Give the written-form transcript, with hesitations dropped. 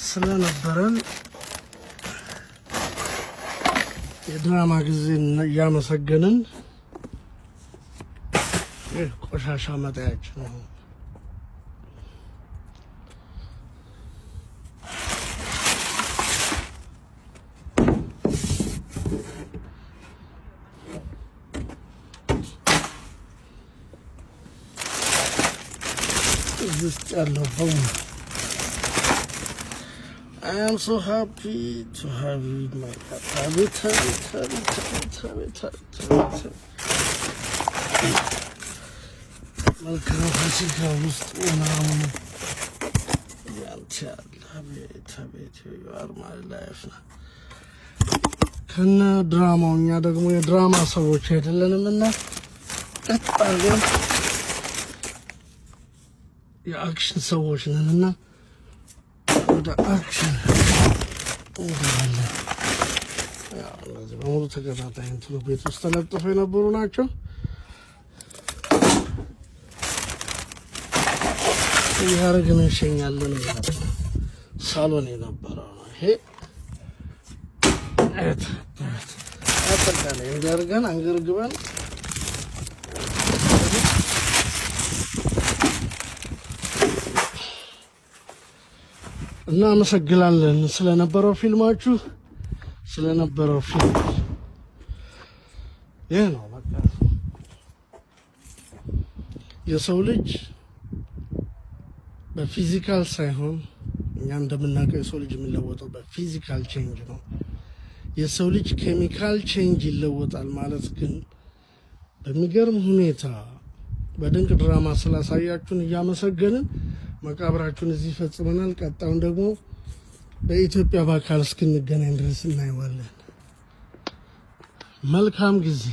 ስለነበረን የድራማ ጊዜ እያመሰገንን ቆሻሻ መጣያችን ነው። ውስጥ ያለው በሙሉ I am so happy to have you in my life. መልካም ፋሲካ ውስጥ ምናምን ያንተ ቤት you are my life ነው። ከነ ድራማው እኛ ደግሞ የድራማ ሰዎች አይደለንምና ቀጥ አድርገን የአክሽን ሰዎች ነንና ወደ አክሽን እንገባለን። ያው እነዚህ በሙሉ ተከታታይ እንትኑ ቤት ውስጥ ተለጥፈው የነበሩ ናቸው። ያረግን እንሸኛለን ማለት ነው። ሳሎን የነበረው ነው ይሄ። አጠቃላይ እንዲያርገን አንገርግበን እና አመሰግናለን ስለነበረው ፊልማችሁ ስለነበረው ፊልም ይሄ ነው በቃ። የሰው ልጅ በፊዚካል ሳይሆን እኛ እንደምናውቀው የሰው ልጅ የሚለወጠው በፊዚካል ቼንጅ ነው። የሰው ልጅ ኬሚካል ቼንጅ ይለወጣል ማለት ግን በሚገርም ሁኔታ በድንቅ ድራማ ስላሳያችሁን እያመሰገንን መቃብራችሁን እዚህ ፈጽመናል። ቀጣዩን ደግሞ በኢትዮጵያ በአካል እስክንገናኝ ድረስ እናየዋለን። መልካም ጊዜ